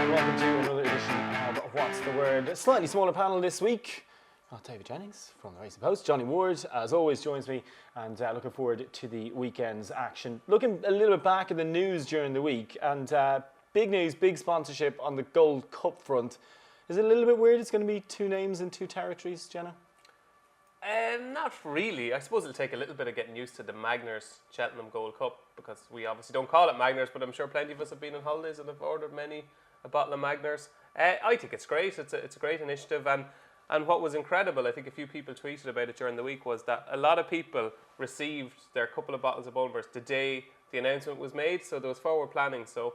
and welcome to another edition of What's the Word? A slightly smaller panel this week. David Jennings from the Racing Post, Johnny Ward, as always, joins me, and looking forward to the weekend's action. Looking a little bit back at the news during the week, and big news, big sponsorship on the Gold Cup front. Is it a little bit weird it's going to be two names in two territories, Jenna? Not really. I suppose it'll take a little bit of getting used to the Magners Cheltenham Gold Cup, because we obviously don't call it Magners, but I'm sure plenty of us have been on holidays and have ordered a bottle of Magners. I think it's great. It's a great initiative, and what was incredible, I think a few people tweeted about it during the week, was that a lot of people received their couple of bottles of Bulmers the day the announcement was made, so there was forward planning. So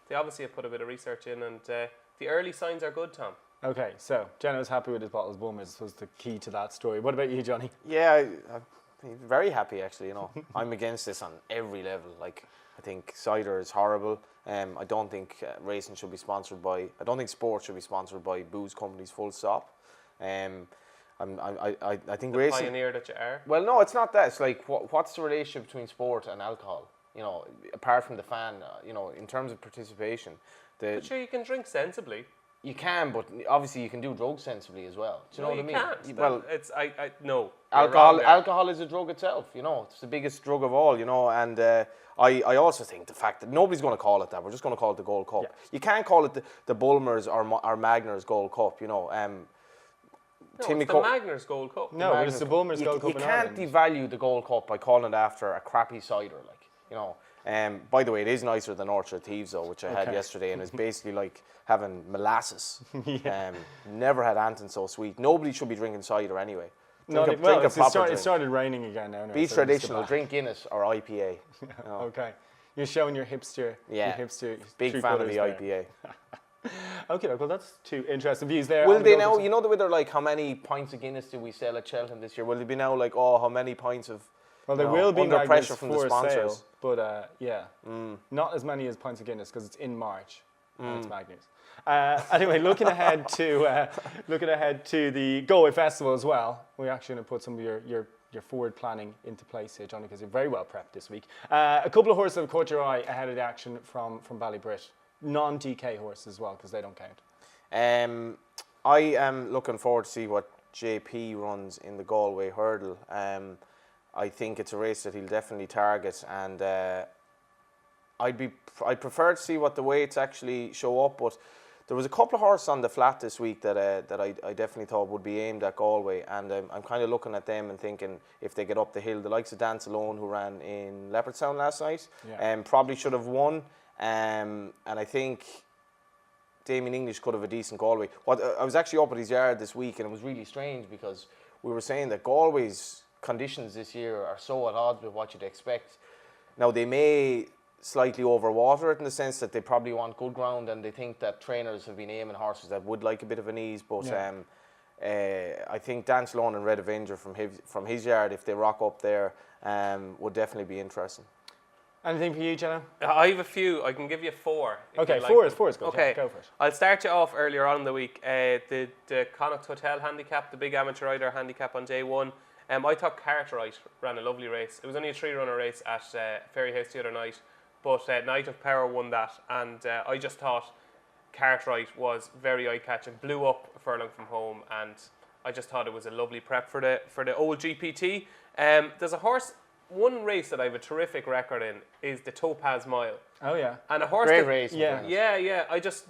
they obviously have put a bit of research in, and the early signs are good, Tom. Okay, so Jenna was happy with his bottles of Bulmers. Was the key to that story. What about you, Johnny? Yeah, I'm very happy actually. You know, I'm against this on every level. Like, I think cider is horrible. I don't think racing should be sponsored by. I don't think sport should be sponsored by booze companies. Full stop. I think the racing. Pioneer that you are. Well, no, it's not that. It's like what's the relationship between sport and alcohol? You know, apart from the fan. You know, in terms of participation. But sure, you can drink sensibly. You can, but obviously you can do drugs sensibly as well. Do you know what I mean? Can't. Well, it's no. Alcohol is a drug itself. You know, it's the biggest drug of all. You know, and I also think the fact that nobody's going to call it that. We're just going to call it the Gold Cup. Yeah. You can't call it the Bulmers or Magners Gold Cup. You know, no, it's the Magners Gold Cup. No, it's the Bulmers Gold Cup. You can't devalue the Gold Cup by calling it after a crappy cider, like, you know. By the way, it is nicer than Orchard Thieves, though, which I had yesterday, and it's basically like having molasses. Never had anything so sweet. Nobody should be drinking cider anyway. It started raining again now. Be traditional. Drink Guinness or IPA. You know. Okay, you're showing your hipster. Yeah, your hipster. Big fan of the IPA. Okay, well, that's two interesting views there. Will they now? You know the way they're like, how many pints of Guinness do we sell at Cheltenham this year? Will they be now like, how many pints of? Well, there will be under pressure from the sponsors, sale, but not as many as pints of Guinness because it's in March and it's Magners. Anyway, looking ahead to the Galway Festival as well. We're actually going to put some of your forward planning into place here, Johnny, because you're very well prepped this week. A couple of horses have caught your eye ahead of the action from Ballybrit. Non-DK horses as well, because they don't count. I am looking forward to see what JP runs in the Galway Hurdle. I think it's a race that he'll definitely target, and I'd prefer to see what the weights actually show up. But there was a couple of horses on the flat this week that I definitely thought would be aimed at Galway, and I'm kind of looking at them and thinking if they get up the hill, the likes of Dance Alone, who ran in Leopardstown last night, probably should have won. And I think Damien English could have a decent Galway. I was actually up at his yard this week, and it was really strange because we were saying that Galway's conditions this year are so at odds with what you'd expect. Now, they may slightly overwater it in the sense that they probably want good ground, and they think that trainers have been aiming horses that would like a bit of an ease. But I think Dance Alone and Red Avenger from his yard, if they rock up there, would definitely be interesting. Anything for you, Jenna? I have a few. I can give you four. Okay, four is good. Okay, go for it. I'll start you off earlier on in the week. The Connacht Hotel handicap, the big amateur rider handicap on day one. I thought Cartwright ran a lovely race. It was only a 3-runner race at Ferryhouse the other night, but Night of Power won that, and I just thought Cartwright was very eye-catching, blew up a furlong from home, and I just thought it was a lovely prep for the old GPT. There's a horse. One race that I have a terrific record in is the Topaz Mile. Oh yeah, and a horse. Great race. Yeah.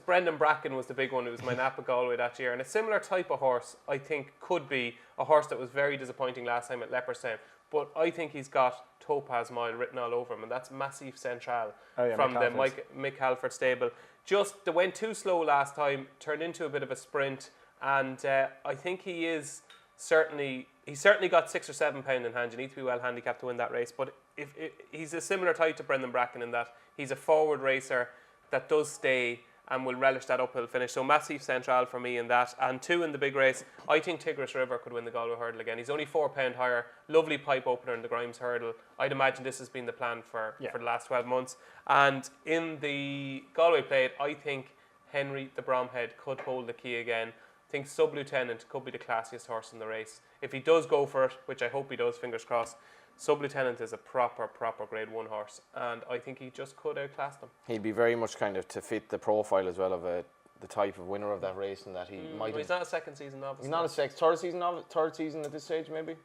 Brendan Bracken was the big one. It was my Napa Galway that year, and a similar type of horse I think could be a horse that was very disappointing last time at Leopardstown. But I think he's got Topaz Mile written all over him, and that's Massif Central from the Mick Halford stable. Just they went too slow last time, turned into a bit of a sprint, and I think he's certainly got 6 or 7 pound in hand. You need to be well handicapped to win that race. But if he's a similar type to Brendan Bracken in that he's a forward racer that does stay and will relish that uphill finish. So Massif Central for me in that. And 2 in the big race, I think Tigris River could win the Galway Hurdle again. He's only 4 pound higher. Lovely pipe opener in the Grimes Hurdle. I'd imagine this has been the plan for the last 12 months. And in the Galway Plate, I think Henry the Bromhead could hold the key again. I think Sub Lieutenant could be the classiest horse in the race. If he does go for it, which I hope he does, fingers crossed, Sub Lieutenant is a proper Grade 1 horse, and I think he just could outclass them. He'd be very much kind of to fit the profile as well of a the type of winner of that race, and that he might. He's not a second season novice. He's not a third season at this stage, maybe.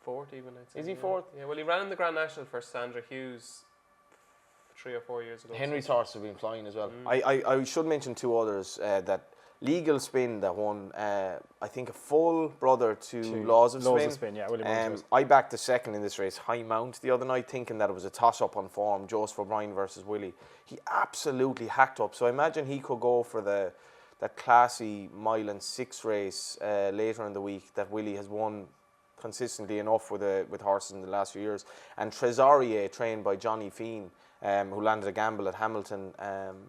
Fourth even, I'd say. Is he fourth? Yeah, well, he ran in the Grand National for Sandra Hughes 3 or 4 years ago. Henry's horse have been flying as well. I should mention two others that Legal Spin that won. I think a full brother to Laws of Spin. Laws of Spin, yeah. William Hunter's. I backed the second in this race, High Mount, the other night, thinking that it was a toss-up on form, Joseph O'Brien versus Willie. He absolutely hacked up. So I imagine he could go for that classy mile and 6 race later in the week that Willie has won consistently enough with horses in the last few years. And Trésorier, trained by Johnny Feen, who landed a gamble at Hamilton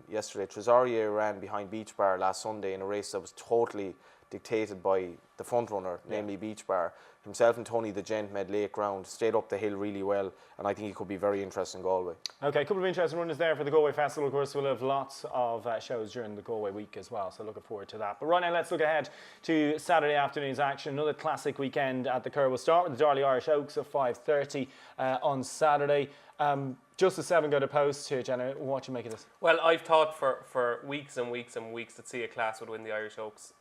yesterday. Trésorier ran behind Beach Bar last Sunday in a race that was totally dictated by the front runner, namely Beach Bar. Himself and Tony the Gent made late ground, stayed up the hill really well, and I think he could be very interesting in Galway. Okay, a couple of interesting runners there for the Galway Festival. Of course, we'll have lots of shows during the Galway week as well, so looking forward to that. But right now, let's look ahead to Saturday afternoon's action. Another classic weekend at the Curragh. We'll start with the Darley Irish Oaks at 5:30 on Saturday. Just the 7 go to post here, Jenna. What do you make of this? Well, I've thought for weeks and weeks and weeks that Sia Class would win the Irish Oaks.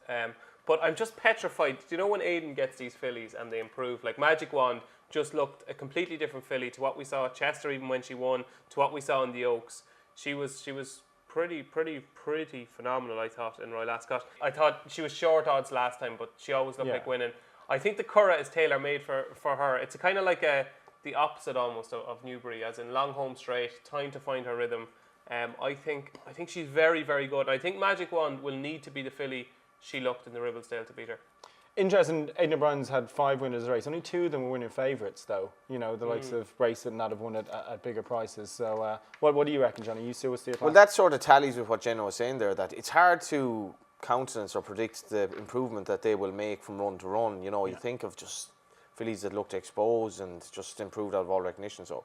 But I'm just petrified. Do you know when Aidan gets these fillies and they improve? Like Magic Wand just looked a completely different filly to what we saw at Chester, even when she won, to what we saw in the Oaks. She was pretty phenomenal, I thought, in Royal Ascot. I thought she was short odds last time, but she always looked like winning. I think the Curragh is tailor-made for her. It's a kind of like the opposite almost of Newbury, as in long home straight, time to find her rhythm. I think she's very, very good. I think Magic Wand will need to be the filly she looked in the Ribblesdale to beat her. Interesting, Aidan O'Brien's had 5 winners of the race. Only 2 of them were winning favourites, though. You know, the likes of Bracelet and that have won at bigger prices. So, what do you reckon, Johnny? You still with Steel? Well, that sort of tallies with what Jenna was saying there, that it's hard to countenance or predict the improvement that they will make from run to run. You know, you think of just fillies that looked exposed and just improved out of all recognition. So,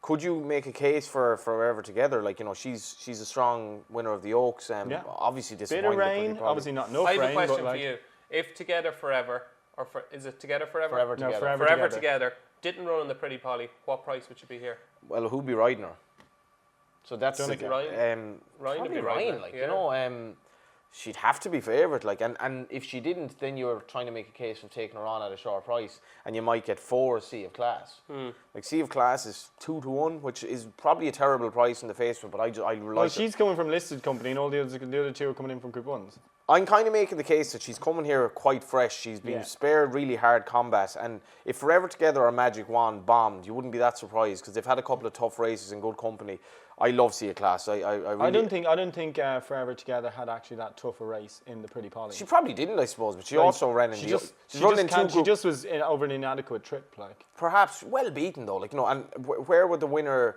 could you make a case for Forever Together? Like, you know, she's a strong winner of the Oaks. Obviously disappointed. Bit of rain, obviously not enough rain. I have a question but for you. If Together Forever, or is it Together Forever? Forever Together. No, Forever Together didn't run in the Pretty Polly, what price would she be here? Well, who'd be riding her? So that's Donegan. Ryan would probably be Ryan, her, like, yeah. you know, she'd have to be favourite, like, and if she didn't, then you're trying to make a case for taking her on at a short price, and you might get 4 Sea of Class. Like, Sea of Class is 2 to 1, which is probably a terrible price in the face of it, but I like Well, she's coming from listed company, and all the other 2 are coming in from Group 1s. I'm kind of making the case that she's coming here quite fresh. She's been spared really hard combat, and if Forever Together or Magic Wand bombed, you wouldn't be that surprised because they've had a couple of tough races in good company. I love Sea of Class. I really, I don't think Forever Together had actually that tough a race in the Pretty Polly. She probably didn't, I suppose, but she also ran in She the. just was over an inadequate trip, like. Perhaps well beaten though, like, you know, and where would the winner,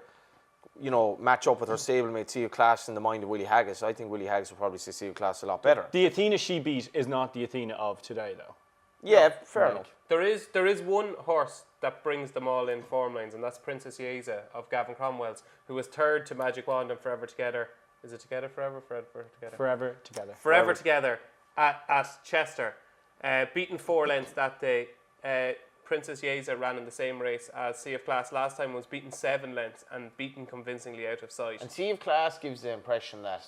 you know, match up with her stablemate Sea of Class in the mind of Willie Haggis? I think Willie Haggis would probably say Sea of Class a lot better. The Athena she beat is not the Athena of today, though. Yeah, fair enough. There is one horse that brings them all in form lines, and that's Princess Yeza of Gavin Cromwell's, who was 3rd to Magic Wand and Forever Together. Is it Together Forever? Forever Together. Forever Together. Forever Together at Chester, beaten 4 lengths that day. Princess Yeza ran in the same race as Sea of Class last time, was beaten 7 lengths and beaten convincingly out of sight. And Sea of Class gives the impression that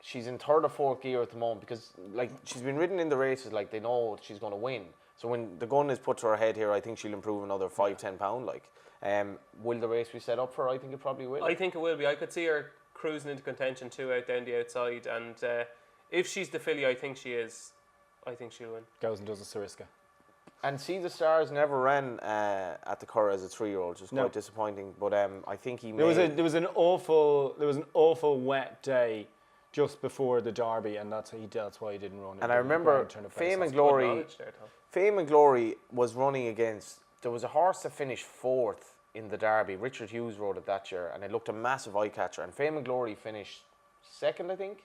she's in 3rd or 4th gear at the moment because, like, she's been ridden in the races like they know she's going to win. So when the gun is put to her head here, I think she'll improve another 5-10 pound. Like, will the race be set up for her? I think it probably will. I think it will be. I could see her cruising into contention 2 out down the outside, and if she's the filly, I think she is. I think she'll win. Goes and does a Sariska. And See the Stars never ran at the Curragh as a 3-year-old, which is quite disappointing. But I think he. There was an awful wet day just before the Derby, and that's why he didn't run. And I remember Fame and Glory. Fame and Glory was running against. There was a horse that finished 4th in the Derby. Richard Hughes rode it that year, and it looked a massive eye catcher. And Fame and Glory finished 2nd, I think.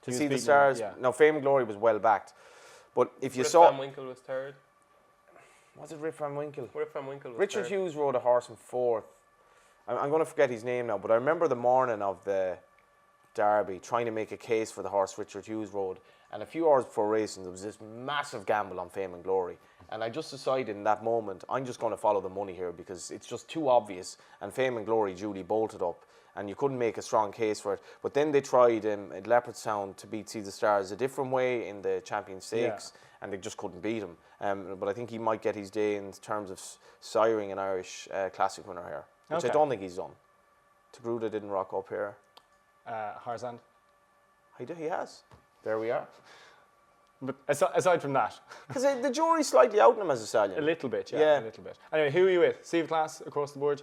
To See the Stars. No, Fame and Glory was well backed. But if you saw. Van Winkle was 3rd. Was it Rip Van Winkle? Rip Van Winkle was Richard 3rd. Hughes rode a horse in 4th. I'm going to forget his name now, but I remember the morning of the Derby trying to make a case for the horse Richard Hughes rode, and a few hours before racing there was this massive gamble on Fame and Glory, and I just decided in that moment I'm just going to follow the money here because it's just too obvious, and Fame and Glory duly bolted up, and you couldn't make a strong case for it. But then they tried at Leopardstown to beat Sea the Stars a different way in the Champions Stakes, and they just couldn't beat him. But I think he might get his day in terms of siring an Irish Classic winner here, which I don't think he's done. Tabruda didn't rock up here. Harzand. He has. There we are. But aside from that, because the jury's slightly out on him as a stallion. a little bit, a little bit. Anyway, who are you with? Sea of Class across the board?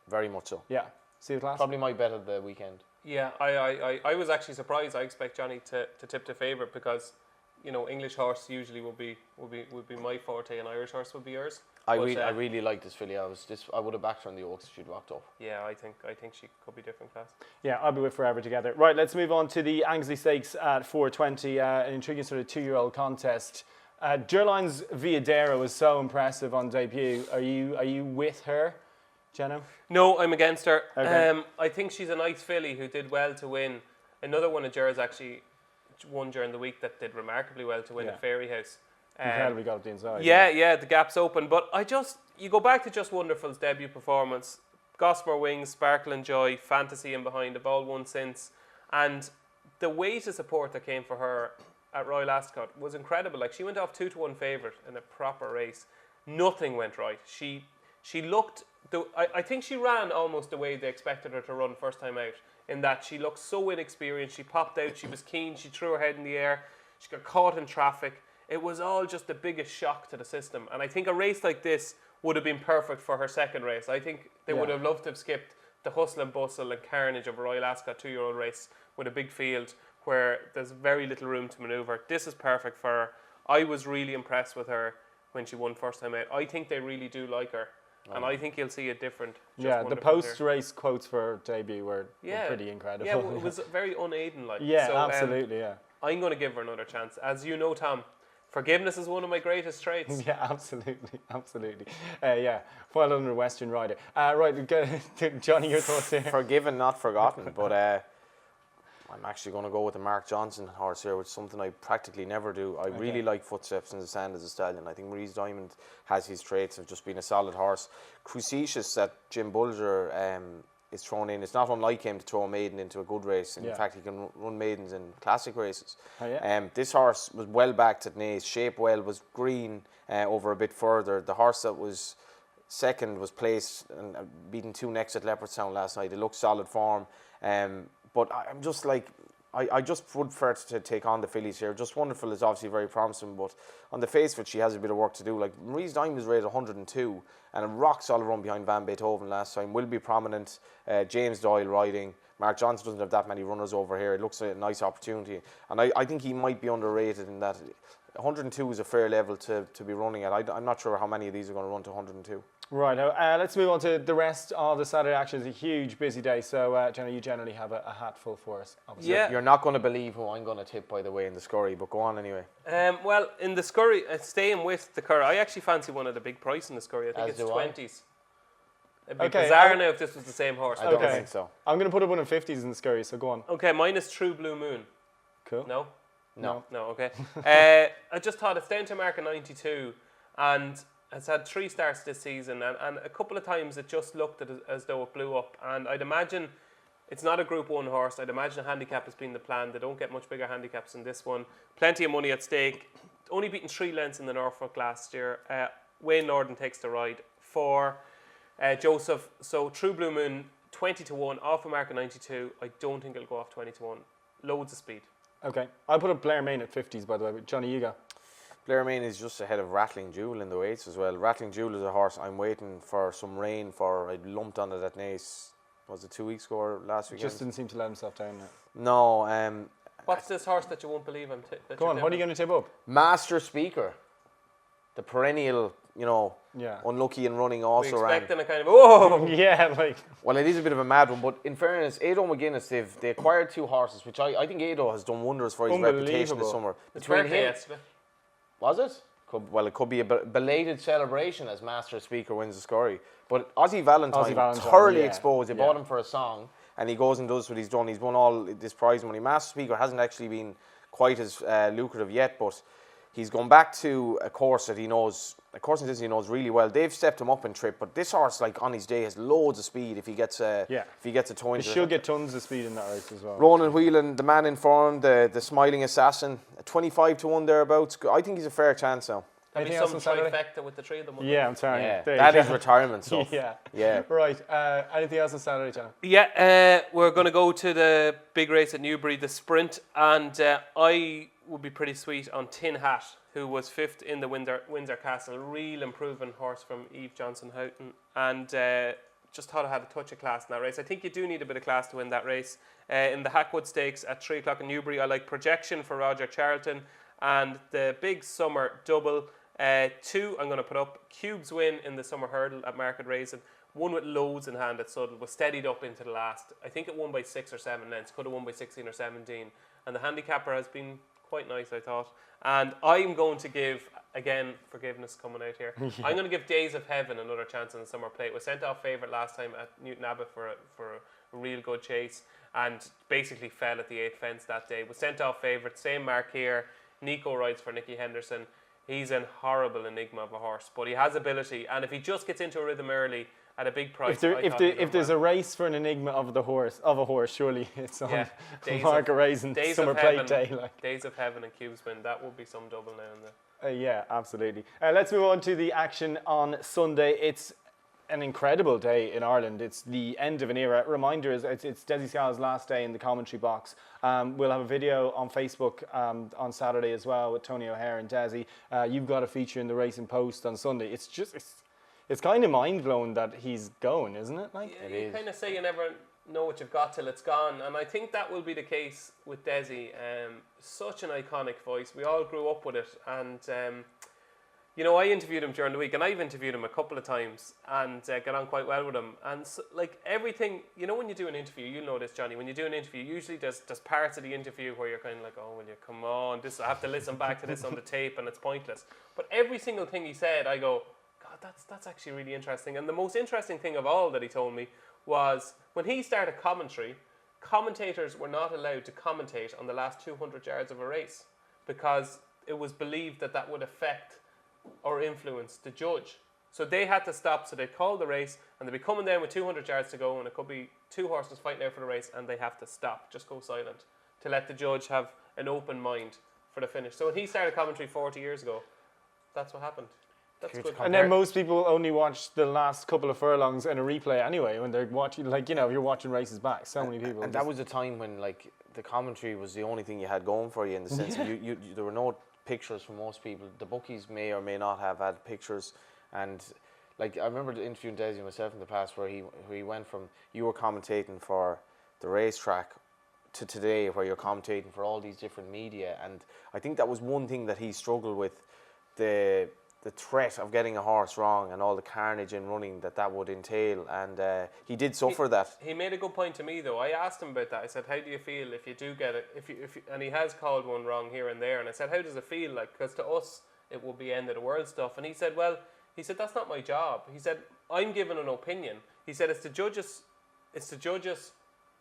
Very much so. Yeah, Sea of Class. Probably my bet of the weekend. Yeah, I was actually surprised. I expect Johnny to tip the favourite because, you know, English horse usually would be my forte, and Irish horse would be yours. I really like this filly. I would have backed her on the Oaks if she'd rocked up. Yeah, I think she could be different class. Yeah, I'll be with Forever Together. Right, let's move on to the Angsley Stakes at 4:20. An intriguing sort of 2-year-old contest. Durline's Viadera was so impressive on debut. Are you with her, Jenna? No, I'm against her. Okay. I think she's a nice filly who did well to win. Another one of Jers actually won during the week that did remarkably well to win at Fairy House. Incredibly got up the inside. Yeah, the gap's open. But you go back to Just Wonderful's debut performance. Gossamer Wings, Sparkle and Joy, Fantasy in behind, have all won since. And the weight of support that came for her at Royal Ascot was incredible. Like, she went off 2-1 favourite in a proper race. Nothing went right. She looked, I think she ran almost the way they expected her to run first time out, in that she looked so inexperienced. She popped out, she was keen, she threw her head in the air, she got caught in traffic. It was all just the biggest shock to the system. And I think a race like this would have been perfect for her second race. I think they would have loved to have skipped the hustle and bustle and carnage of a Royal Ascot 2-year-old race with a big field where there's very little room to manoeuvre. This is perfect for her. I was really impressed with her when she won first time out. I think they really do like her. And I think you'll see a different. The post-race quotes for her debut were pretty incredible. Yeah, it was very unaided-like. Yeah, so, absolutely, I'm going to give her another chance. As you know, Tom, forgiveness is one of my greatest traits. Yeah, absolutely. Well under Western Rider. Right, Johnny, your thoughts here? Forgiven, not forgotten. But I'm actually going to go with the Mark Johnson horse here, which is something I practically never do. I really like Footsteps in the Sand as a stallion. I think Marie's Diamond has his traits of just being a solid horse. Cruciatious that Jim Bulger is thrown in. It's not unlike him to throw a maiden into a good race. In fact, he can run maidens in classic races. This horse was well backed at Naas. Shape well, was green over a bit further. The horse that was second was placed and beaten 2 necks at Leopardstown last night. It looked solid form. But I'm just like, I just would prefer to take on the fillies here. Just Wonderful is obviously very promising, but on the face of it, she has a bit of work to do. Like, Marie's Diamond is rated 102, and a rock solid run behind Van Beethoven last time. Will be prominent. James Doyle riding. Mark Johnson doesn't have that many runners over here. It looks like a nice opportunity. And I think he might be underrated in that 102 is a fair level to be running at. I'm not sure how many of these are going to run to 102. Right, let's move on to the rest of the Saturday action. It's a huge, busy day, so Jenna, you generally have a hatful for us. Obviously. Yeah. You're not going to believe who I'm going to tip, by the way, in the scurry, but go on anyway. Well, in the scurry, staying with the Curragh, I actually fancy one at a big price in the scurry. I think it's 20s. It'd be bizarre now if this was the same horse. I don't think so. I'm going to put up one in 50s in the scurry, so go on. Okay, mine is True Blue Moon. Cool. No, okay. I just thought it's down to a mark of 92, and it's had 3 starts this season, and a couple of times it just looked as though it blew up. And I'd imagine it's not a Group 1 horse. I'd imagine a handicap has been the plan. They don't get much bigger handicaps than this one. Plenty of money at stake. Only beaten 3 lengths in the Norfolk last year. Wayne Norden takes the ride for Joseph. So True Blue Moon, 20-1, off a mark of 92. I don't think it'll go off 20-1. Loads of speed. Okay. I'll put up Blair Main at 50s, by the way. But Johnny, you go. Blair Main is just ahead of Rattling Jewel in the weights as well. Rattling Jewel is a horse I'm waiting for some rain for. I lumped on it at Naas. Was it 2 weeks ago or last weekend? Just didn't seem to let himself down now. No. What's this horse that you won't believe him? Go on, what are you going to tip up? Master Speaker. The perennial, unlucky and running also ran. Expecting a kind of, Yeah, like. Well, it is a bit of a mad one, but in fairness, Ado McGuinness, they acquired 2 horses, which I think Ado has done wonders for his reputation this summer. It's birthday yesterday. Was it? It could be a belated celebration as Master Speaker wins the scurry. But Ozzie Valentine thoroughly exposed. They bought him for a song, and he goes and does what he's done. He's won all this prize money. Master Speaker hasn't actually been quite as lucrative yet, but he's gone back to a course that he knows, he knows really well. They've stepped him up in trip, but this horse, like on his day, has loads of speed if he gets a toe He into should get tons of speed in that race as well. Ronan Whelan, the man in form, the smiling assassin, 25 to 1 thereabouts. I think he's a fair chance now. There'll be some trifecta with the three of them. Yeah, I'm telling you. That is retirement stuff. Yeah. Right. Anything else on Saturday, John? Yeah, we're going to go to the big race at Newbury, the sprint, and I would be pretty sweet on Tin Hat, who was 5th in the Windsor Castle. Real improving horse from Eve Johnson Houghton, and just thought I had a touch of class in that race. I think you do need a bit of class to win that race. In the Hackwood Stakes at 3 o'clock in Newbury, I like Projection for Roger Charlton, and the big summer double. 2, I'm going to put up Cube's win in the summer hurdle at Market Raisin. One with loads in hand at Sutton, was steadied up into the last. I think it won by 6 or 7 lengths, could have won by 16 or 17. And the handicapper has been quite nice, I thought. And I'm going to give, again, forgiveness coming out here, I'm going to give Days of Heaven another chance in the summer plate. Was sent off favourite last time at Newton Abbott for a real good chase, and basically fell at the 8th fence that day. Was sent off favourite, same mark here. Nico rides for Nicky Henderson. He's a horrible enigma of a horse, but he has ability, and if he just gets into a rhythm early at a big price, if there's a race for an enigma of a horse, surely it's on Market Raisin summer plate day. Days of Heaven and Cubes win, that would be some double now and then. Yeah, absolutely. Let's move on to the action on Sunday. It's an incredible day in Ireland. It's the end of an era. Reminder is it's Desi Scala's last day in the commentary box. We'll have a video on Facebook on Saturday as well with Tony O'Hare and Desi. You've got a feature in the Racing Post on Sunday. It's kind of mind blowing that he's going, isn't it? Like you kind of say you never know what you've got till it's gone, and I think that will be the case with Desi. Such an iconic voice. We all grew up with it, and you know, I interviewed him during the week, and I've interviewed him a couple of times and got on quite well with him. And so, like everything, you know, when you do an interview, you'll know this, Johnny. When you do an interview, usually there's parts of the interview where you're kind of like, oh, will you come on? I have to listen back to this on the tape, and it's pointless. But every single thing he said, I go, God, that's actually really interesting. And the most interesting thing of all that he told me was when he started commentary, commentators were not allowed to commentate on the last 200 yards of a race because it was believed that would affect or influence the judge. So they had to stop, so they called the race and they'd be coming down with 200 yards to go, and it could be 2 horses fighting out for the race, and they have to stop, just go silent, to let the judge have an open mind for the finish. So when he started commentary 40 years ago, that's what happened. That's good. And then most people only watch the last couple of furlongs in a replay anyway when they're watching, like, you know, you're watching races back. So many people. And that was a time when, like, the commentary was the only thing you had going for you, in the sense that you there were no pictures for most people. The bookies may or may not have had pictures, and like I remember interviewing Desi myself in the past where he went from, you were commentating for the racetrack to today where you're commentating for all these different media, and I think that was one thing that he struggled with, the threat of getting a horse wrong and all the carnage in running that would entail, and he did suffer that. He made a good point to me though. I asked him about that. I said, how do you feel if you do get it, if you, and he has called one wrong here and there, and I said, how does it feel like, because to us it will be end of the world stuff, and he said, well, that's not my job. He said, I'm giving an opinion. He said, it's the judge's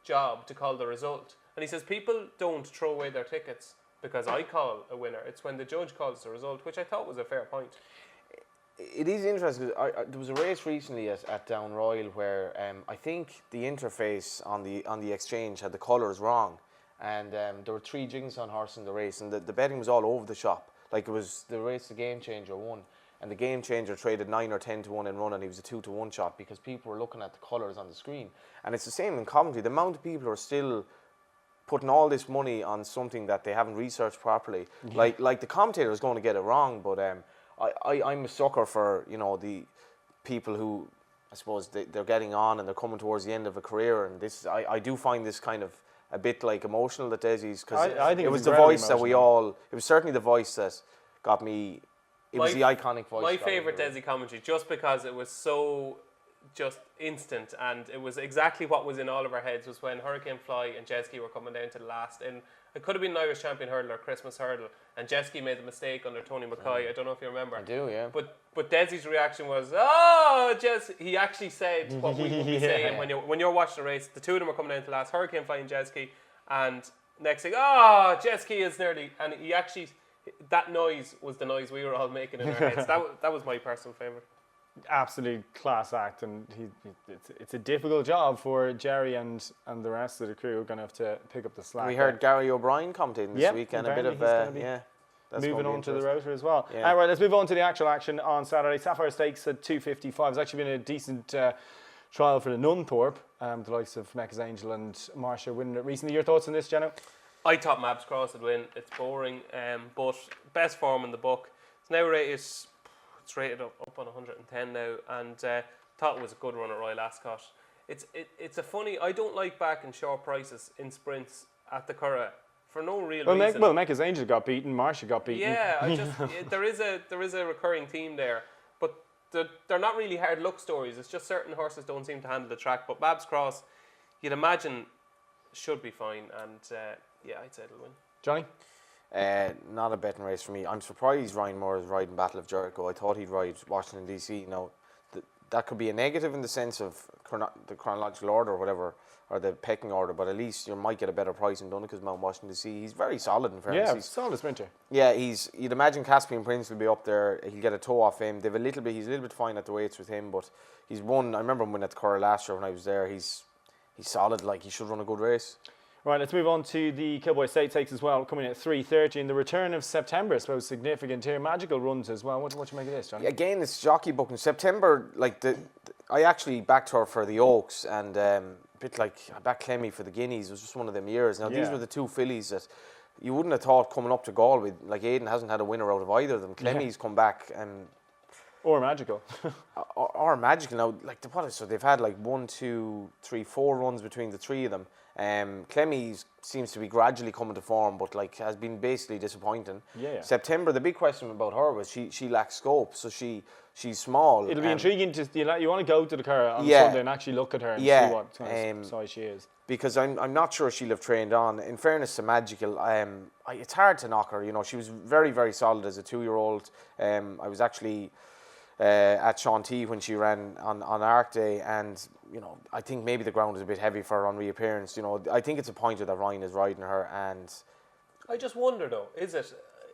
job to call the result, and he says people don't throw away their tickets because I call a winner. It's when the judge calls the result, which I thought was a fair point. It is interesting. There was a race recently at Down Royal where I think the interface on the exchange had the colours wrong, and there were 3 Jings on horse in the race, and the betting was all over the shop. Like, it was the race the Game Changer won, and the Game Changer traded 9 or 10 to 1 in run, and he was a 2 to 1 shot because people were looking at the colours on the screen. And it's the same in commentary. The amount of people are still putting all this money on something that they haven't researched properly. Like the commentator is going to get it wrong, but I'm a sucker for, you know, the people who, I suppose, they're getting on and they're coming towards the end of a career, and this I do find this kind of a bit like emotional that Desi's, because it was the voice that we all, it was certainly the voice that got me, it was the iconic voice. My favourite Desi commentary, just because it was so just instant, and it was exactly what was in all of our heads, was when Hurricane Fly and Jeski were coming down to the last, and it could have been an Irish Champion Hurdle or Christmas Hurdle, and Jeski made the mistake under Tony McCoy. I don't know if you remember. I do, yeah. But Desi's reaction was, oh, Jeski. He actually said what we would be saying when you're watching the race. The 2 of them are coming down to the last, Hurricane Fly and Jeski, and next thing, oh, Jeski is nearly, and that noise was the noise we were all making in our heads. That was my personal favourite. Absolute class act, and it's a difficult job for Jerry and the rest of the crew. Who are going to have to pick up the slack. We heard Gary O'Brien commentating this weekend. A bit of that's moving on to the rotor as well. Yeah. Right, let's move on to the actual action on Saturday. Sapphire Stakes at 2:55. It's actually been a decent trial for the Nunthorpe. The likes of Mecca's Angel and Marcia winning it recently. Your thoughts on this, Jenno? I thought Mabs Cross would win. It's boring, but best form in the book. It's now rated. It's rated up on 110 now, and thought it was a good run at Royal Ascot. It's a funny. I don't like backing short prices in sprints at the Curragh for no real reason. Mecca's Angel got beaten. Marcia got beaten. Yeah, there is a recurring theme there, but they're not really hard luck stories. It's just certain horses don't seem to handle the track. But Mabs Cross, you'd imagine, should be fine, and I'd say it'll win. Johnny? Not a betting race for me. I'm surprised Ryan Moore is riding Battle of Jericho. I thought he'd ride Washington DC. Now, that could be a negative in the sense of the chronological order or whatever, or the pecking order, but at least you might get a better price in Dunica's Mount Washington DC. He's very solid in fairness. Yeah, solid sprinter. Yeah, you'd imagine Caspian Prince will be up there. He'll get a toe off him. He's a little bit fine at the weights with him, but he's won. I remember him winning at the Curragh last year when I was there. He's solid. Like, he should run a good race. Right, let's move on to the Kilboy State Stakes as well, coming in at 3:30. And the return of September, I suppose, significant here. Magical runs as well. What do you make of this, Johnny? Again, it's jockey book in September. Like I actually backed her for the Oaks, and a bit like I backed Clemmy for the Guineas. It was just one of them years. Now these were the two fillies that you wouldn't have thought coming up to Galway. Like, Aidan hasn't had a winner out of either of them. Clemmy's come back and. Or Magical. or Magical. Now, like, so they've had like 1, 2, 3, 4 runs between the three of them. Clemmy seems to be gradually coming to form, but like has been basically disappointing. Yeah. September, the big question about her was she lacks scope, so she's small. It'll be intriguing to you want to go to the Curragh on Sunday and actually look at her and see what kind of size she is. Because I'm not sure she'll have trained on. In fairness to Magical, it's hard to knock her. You know, she was very, very solid as a 2-year-old. I was actually at Shanty when she ran on Arc Day, and you know, I think maybe the ground was a bit heavy for her on reappearance. You know, I think it's a pointer that Ryan is riding her, and I just wonder though, is it?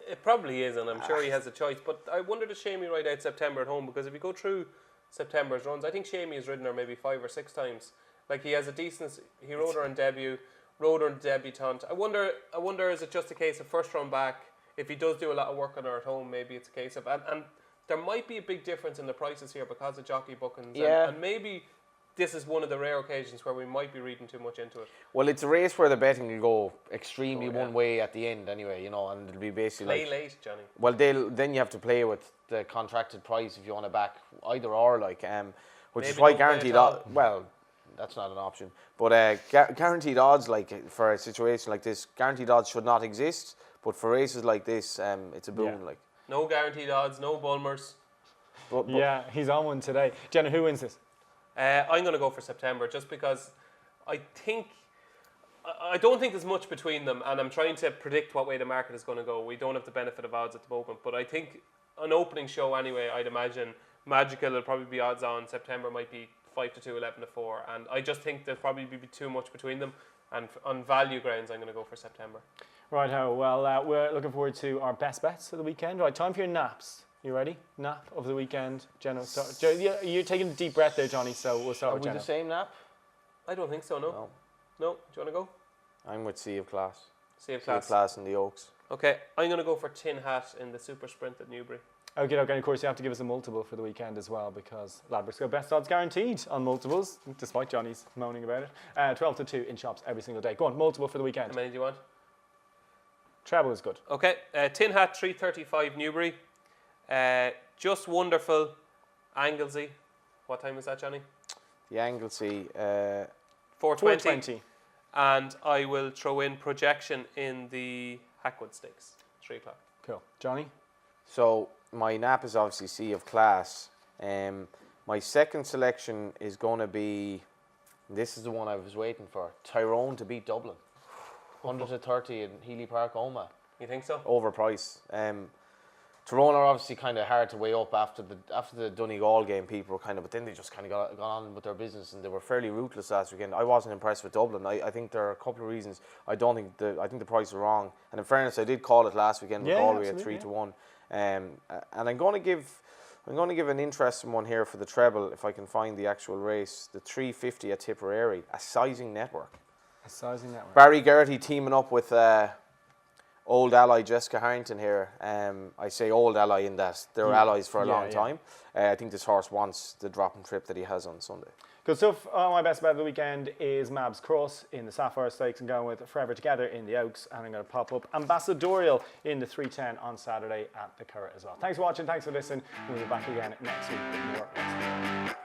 It probably is, and I'm sure he has a choice. But I wonder does Shamey ride out September at home? Because if you go through September's runs, I think Shamey has ridden her maybe 5 or 6 times. Like, he has a decent. He rode her in debut, rode her in debutante. I wonder is it just a case of first run back? If he does do a lot of work on her at home, maybe it's a case of and there might be a big difference in the prices here because of jockey bookings. Yeah. And maybe this is one of the rare occasions where we might be reading too much into it. Well, it's a race where the betting will go extremely one way at the end anyway, you know, and it'll be basically play late, Johnny. Well, then you have to play with the contracted price if you want to back either or, like, which Maybe is why don't play guaranteed at all. odds. Well, that's not an option. But guaranteed odds, like for a situation like this, guaranteed odds should not exist. But for races like this, it's a boon. Like, No guaranteed odds, no Bulmers. but Yeah, he's on one today. Jenna, who wins this? I'm going to go for September just because I don't think there's much between them, and I'm trying to predict what way the market is going to go. We don't have the benefit of odds at the moment, but I think an opening show anyway, I'd imagine Magical will probably be odds on. September might be 5-2, 11-4, and I just think there'll probably be too much between them, and on value grounds I'm going to go for September. Right, well, we're looking forward to our best bets of the weekend. Right, time for your naps. You ready? Nap of the weekend. Jenna, you're taking a deep breath there, Johnny, so we'll start are with we Jenna. the same nap? I don't think so, no. No? Do you want to go? I'm with Sea of Class. Sea of Sea of Class. Class in the Oaks. Okay, I'm going to go for Tin Hat in the Super Sprint at Newbury. Okay, and of course you have to give us a multiple for the weekend as well, because Ladbrokes go best odds guaranteed on multiples, despite Johnny's moaning about it. 12-2 in shops every single day. Go on, multiple for the weekend. How many do you want? Treble is good. Okay, Tin Hat 3:35 Newbury. Just Wonderful, Anglesey. What time is that, Johnny? The Anglesey, 4:20. And I will throw in Projection in the Hackwood Stakes, 3 o'clock. Cool. Johnny? So my nap is obviously Sea of Class. My second selection is going to be, this is the one I was waiting for, Tyrone to beat Dublin. 130 in Healy Park, Oma. You think so? Overpriced. Tyrone are obviously kind of hard to weigh up after the Donegal game. People were kind of, but then they just kind of got on with their business, and they were fairly ruthless last weekend. I wasn't impressed with Dublin. I think there are a couple of reasons. I think the price is wrong. And in fairness, I did call it last weekend with Galway at 3-1. And I'm going to give an interesting one here for the treble if I can find the actual race. The 350 at Tipperary, a sizing network. A sizing network. Barry Geraghty teaming up with old ally Jessica Harrington here. I say old ally in that they're allies for a long time. I think this horse wants the drop-in trip that he has on Sunday. Good stuff. My best bet of the weekend is Mab's Cross in the Sapphire Stakes. I'm going with Forever Together in the Oaks, and I'm going to pop up Ambassadorial in the 310 on Saturday at the Curragh as well. Thanks for watching. Thanks for listening. We'll be back again next week with more.